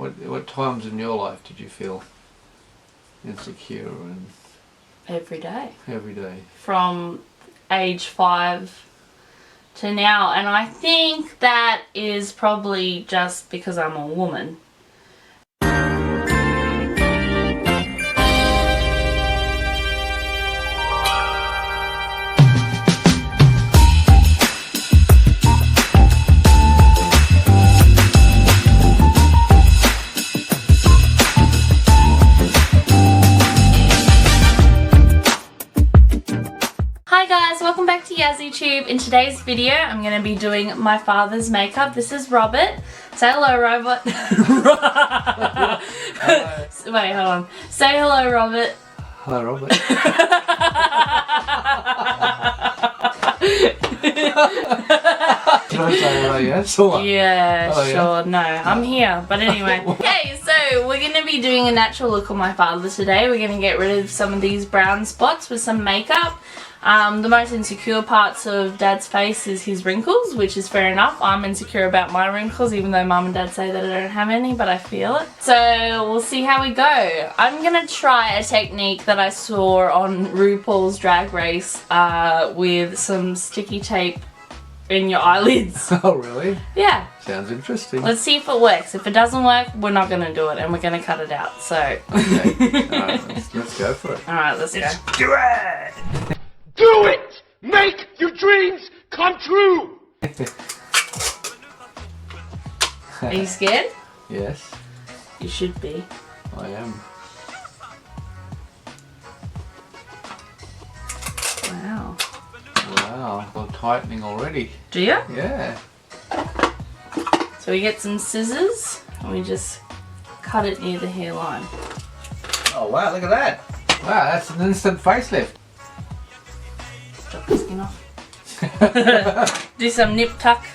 What times in your life did you feel insecure and Every day. every day? From age 5 to now, and I think that is probably just because I'm a woman. Hi guys, welcome back to YazzyTube. In today's video, I'm going to be doing my father's makeup. This is Robert. Say hello, Robert. Hello. Wait, hold on. Say hello, Robert. Hello, Robert. Can I say hello, yes? Or what? Yeah, Hello, sure. yeah? No, I'm here. But anyway. Okay, so we're going to be doing a natural look on my father today. We're going to get rid of some of these brown spots with some makeup. The most insecure parts of Dad's face is his wrinkles, which is fair enough. I'm insecure about my wrinkles, even though Mum and Dad say that I don't have any, but I feel it. So we'll see how we go. I'm gonna try a technique that I saw on RuPaul's Drag Race with some sticky tape in your eyelids. Oh, really? Yeah. Sounds interesting. Let's see if it works. If it doesn't work, we're not gonna do it, and we're gonna cut it out. So. Okay. Alright, let's go for it. Alright, let's go. Do it! Do it! Make your dreams come true! Are you scared? Yes, You should be. I am. Wow. Wow, well, tightening already. Do you? Yeah. So we get some scissors and we just cut it near the hairline. Oh wow, look at that. Wow, that's an instant facelift. Chop the skin off. Do some nip tuck.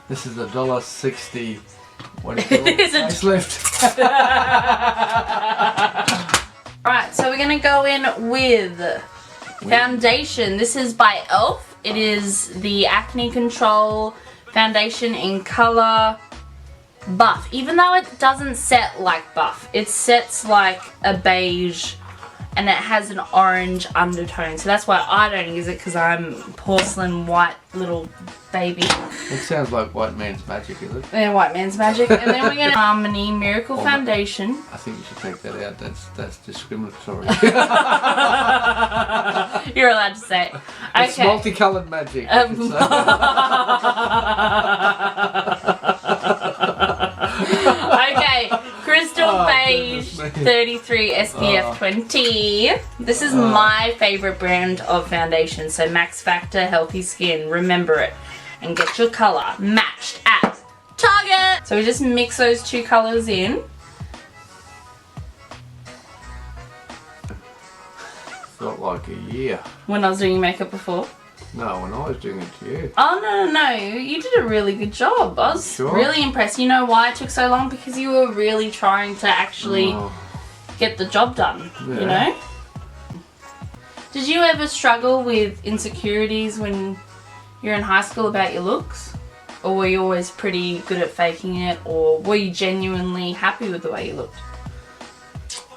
This is $1.60. What do you call it? Is it- Facelift. Alright, so we're gonna go in with foundation. This is by e.l.f. It is the Acne Control foundation in colour Buff. Even though it doesn't set like Buff, it sets like a beige and it has an orange undertone. So that's why I don't use it, because I'm porcelain white little baby. It sounds like white man's magic, is it? And white man's magic. And then we're going to Harmony Miracle Foundation. I think you should take that out. That's discriminatory. You're allowed to say it. Okay. It's multicoloured magic. I should Okay, Crystal Beige goodness me. 33 SPF 20. This is my favourite brand of foundation. So Max Factor Healthy Skin. Remember it. And get your colour matched at Target. So we just mix those two colours in. Felt like a year. When I was doing makeup before. No, when I was doing it to you. Oh, no. You did a really good job. I was Sure. really impressed. You know why it took so long? Because you were really trying to actually Oh, get the job done, Yeah. you know? Did you ever struggle with insecurities when you're in high school about your looks? Or were you always pretty good at faking it? Or were you genuinely happy with the way you looked?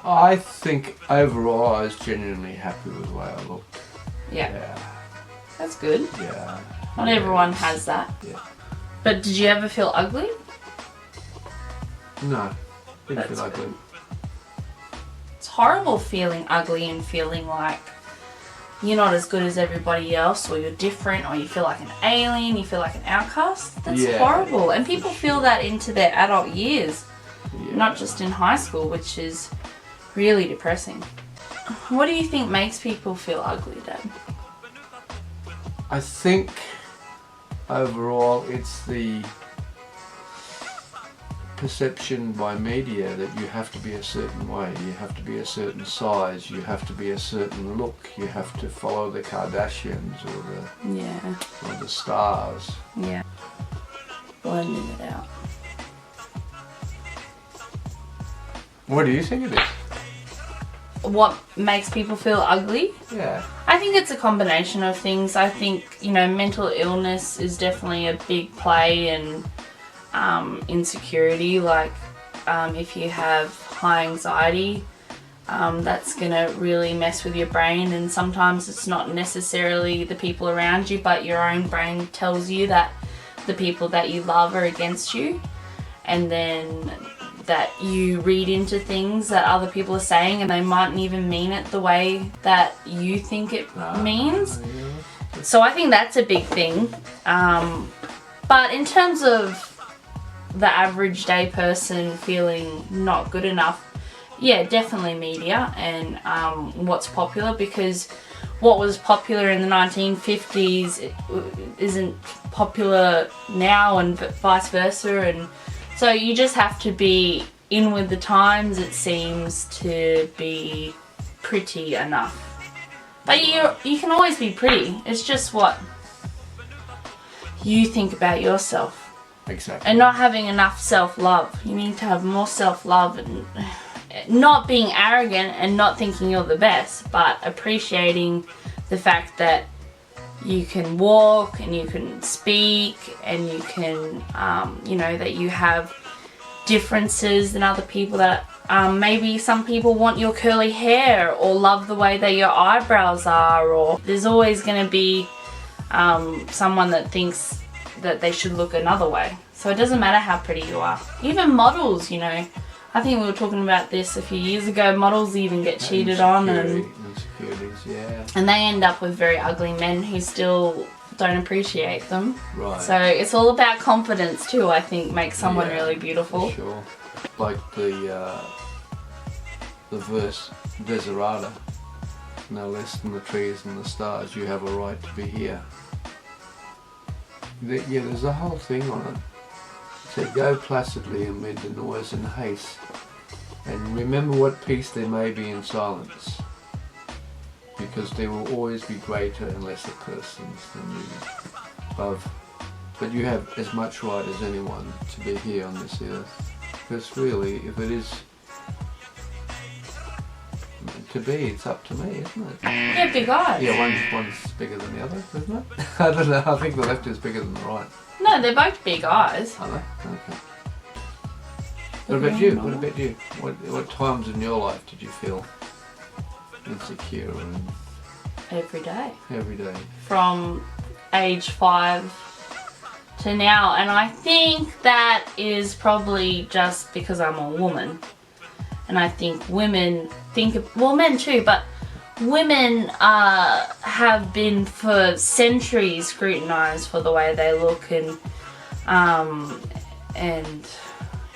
I think overall I was genuinely happy with the way I looked. Yeah, Yeah. that's good. Yeah. Not everyone has that. Yeah. But did you ever feel ugly? No. Didn't That's feel ugly. good. It's horrible feeling ugly and feeling like you're not as good as everybody else, or you're different, or you feel like an alien, you feel like an outcast. That's Yeah, horrible. And people feel that into their adult years, Yeah. not just in high school, which is really depressing. What do you think makes people feel ugly, Dad? I think overall it's the perception by media that you have to be a certain way, you have to be a certain size, you have to be a certain look, you have to follow the Kardashians Yeah, or the stars. yeah. Blending it out. What do you think of this? What makes people feel ugly? Yeah. I think it's a combination of things. I think, you know, mental illness is definitely a big play, and insecurity. Like, if you have high anxiety, that's gonna really mess with your brain, and sometimes it's not necessarily the people around you, but your own brain tells you that the people that you love are against you, and then that you read into things that other people are saying and they mightn't even mean it the way that you think it means. So I think that's a big thing. But in terms of the average day person feeling not good enough, yeah, definitely media and what's popular, because what was popular in the 1950s isn't popular now, and vice versa. And so you just have to be in with the times, it seems, to be pretty enough. But you can always be pretty. It's just what you think about yourself. Exactly. And not having enough self-love. You need to have more self-love, and not being arrogant and not thinking you're the best, but appreciating the fact that you can walk and you can speak and you can, that you have differences than other people, that maybe some people want your curly hair or love the way that your eyebrows are, or there's always going to be someone that thinks that they should look another way. So it doesn't matter how pretty you are. Even models, I think we were talking about this a few years ago. Models even get cheated on, and insecurities, yeah. And they end up with very ugly men who still don't appreciate them. Right. So it's all about confidence too, I think, makes someone really beautiful. Sure. Like the verse Desirata, no less than the trees and the stars, you have a right to be here. Yeah, there's a whole thing on it. So go placidly amid the noise and haste, and remember what peace there may be in silence, because there will always be greater and lesser persons than you above. But you have as much right as anyone to be here on this earth, because really, if it is to be, it's up to me, isn't it? Yeah, big eyes. Yeah, one's bigger than the other, isn't it? I don't know, I think the left is bigger than the right. No, they're both big eyes. Are they? Okay. What about you? What about you? What times in your life did you feel insecure? And Every day. every day. From age 5 to now, and I think that is probably just because I'm a woman, and I think women men too, but women have been for centuries scrutinized for the way they look, and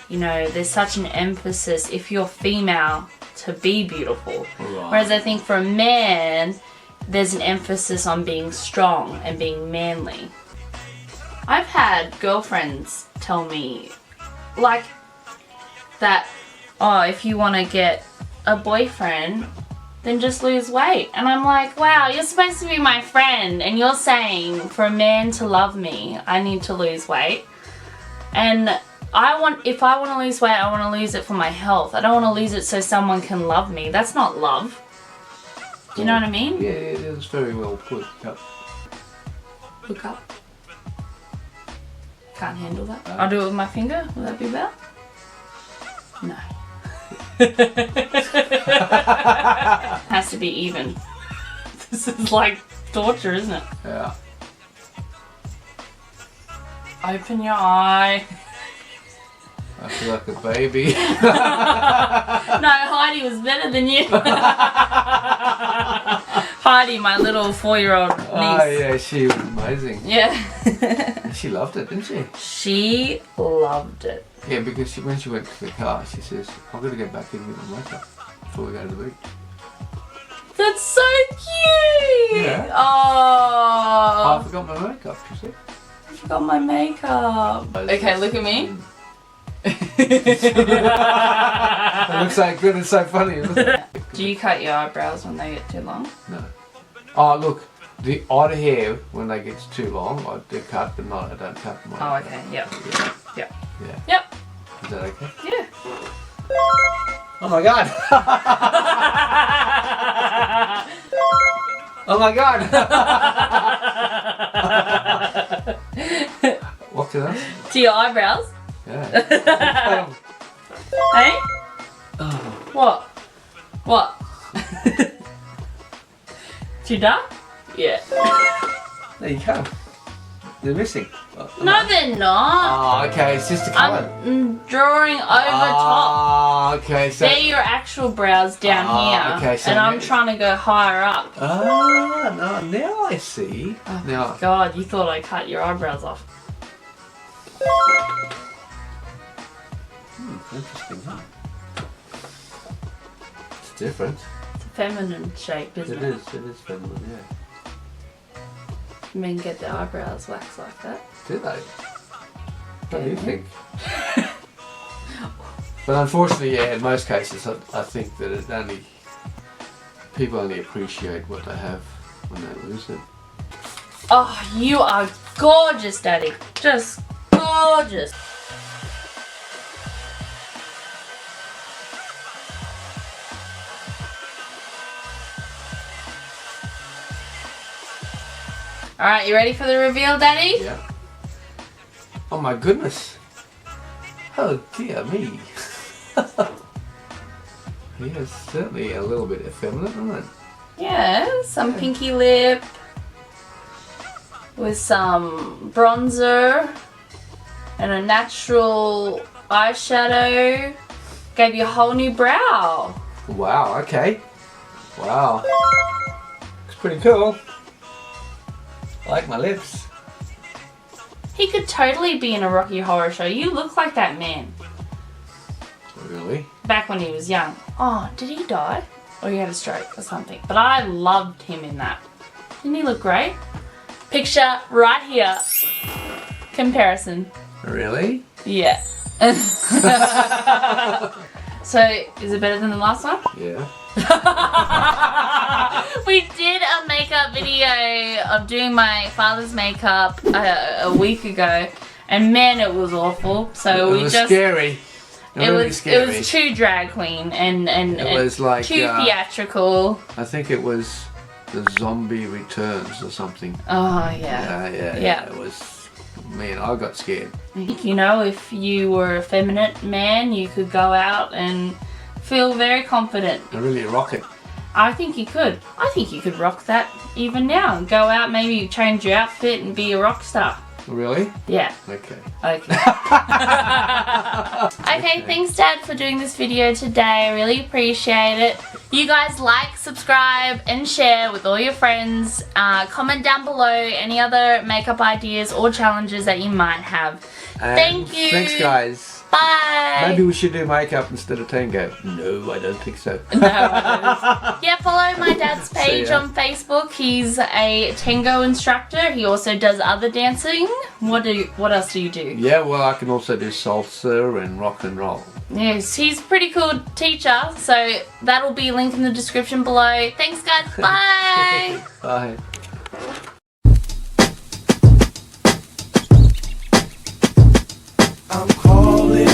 there's such an emphasis, if you're female, to be beautiful. Right. Whereas I think for a man, there's an emphasis on being strong and being manly. I've had girlfriends tell me, like, that, if you want to get a boyfriend, then just lose weight. And I'm like, wow, you're supposed to be my friend, and you're saying for a man to love me, I need to lose weight. And if I want to lose weight, I want to lose it for my health. I don't want to lose it so someone can love me. That's not love. Do you know what I mean? Yeah, it is very well put. Yep. Look up. Can't handle that. I'll do it with my finger. Will that be better? No. Has to be even. This is like torture, isn't it? Yeah. Open your eye. I feel like a baby. No, Heidi was better than you. Heidi, my little 4-year-old niece. Oh yeah, she was amazing. Yeah. She loved it, didn't she? She loved it. Yeah, because when she went to the car, she says, I've got to get back in and get my makeup before we go to the beach. That's so cute! Yeah. Oh, I forgot my makeup, she said. I forgot my makeup. Okay, look at me. It looks so good and so funny, isn't it? Do you cut your eyebrows when they get too long? No. Oh, look, the odd hair, when they get too long, I do cut, but I don't cut them. Oh, okay, yep. Yeah. Yep. Yeah. Yep. Is that okay? Yeah. Oh my god! Oh my god! What to us? To your eyebrows? Yeah. What? What? Too dark? Yeah. There you go. They're missing. No, they're not. Oh, okay. It's just a colour. I'm drawing over top. Oh, okay. So. They're your actual brows down here. Okay, so and I'm trying to go higher up. Oh, no, now I see. Oh now. my god, you thought I cut your eyebrows off. Interesting, huh? It's different. It's a feminine shape, isn't it? It is feminine, yeah. Men get their eyebrows waxed like that. Do they? What do you think? But unfortunately, yeah, in most cases, I think that people only appreciate what they have when they lose it. Oh, you are gorgeous, Daddy. Just gorgeous. Alright, you ready for the reveal, Daddy? Yeah. Oh my goodness. Oh dear me. He is certainly a little bit effeminate, isn't it? Yeah, some pinky lip with some bronzer and a natural eyeshadow. Gave you a whole new brow. Wow, okay. Wow. Looks pretty cool. I like my lips. He could totally be in a Rocky Horror Show. You look like that man. Really? Back when he was young. Oh, did he die? Or he had a stroke or something. But I loved him in that. Didn't he look great? Picture right here. Comparison. Really? Yeah. So, is it better than the last one? Yeah. We did a makeup video of doing my father's makeup a week ago, and man, it was awful. So it was scary. It was too drag queen and it was like too theatrical. I think it was the Zombie Returns or something. Oh yeah. Yeah. It was. Man, I got scared. You know, if you were a feminine man, you could go out and feel very confident. I really rock it. I think you could. I think you could rock that even now. Go out, maybe change your outfit and be a rock star. Really? Yeah. Okay. Okay. Okay, thanks Dad for doing this video today. I really appreciate it. You guys like, subscribe and share with all your friends. Comment down below any other makeup ideas or challenges that you might have. And thank you. Thanks guys. Bye. Maybe we should do makeup instead of tango. No, I don't think so. No, yeah, follow my dad's page on Facebook. He's a tango instructor. He also does other dancing. What else do you do? Yeah, well, I can also do salsa and rock and roll. Yes, he's a pretty cool teacher. So that'll be linked in the description below. Thanks, guys. Bye. Bye. I'm calling,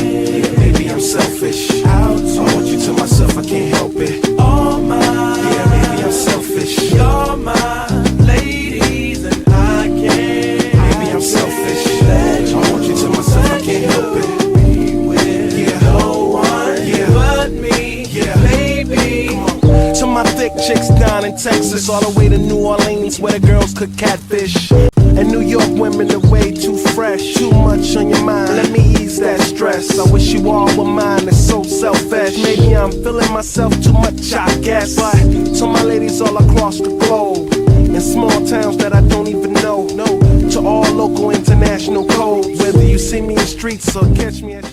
maybe I'm selfish. I want you to myself, I can't help it. All mine, yeah, maybe I'm selfish. You're my ladies and I can't. Maybe I'm selfish. I want you to myself, I can't help it. Be with no one, but me, baby. To my thick chicks down in Texas, all the way to New Orleans, where the girls cook catfish. And New York women are way too fresh. Too much on your mind, let me ease that stress. I wish you all were mine, it's so selfish. Maybe I'm feeling myself too much, I guess. But to my ladies all across the globe, in small towns that I don't even know, to all local international codes. Whether you see me in streets or catch me at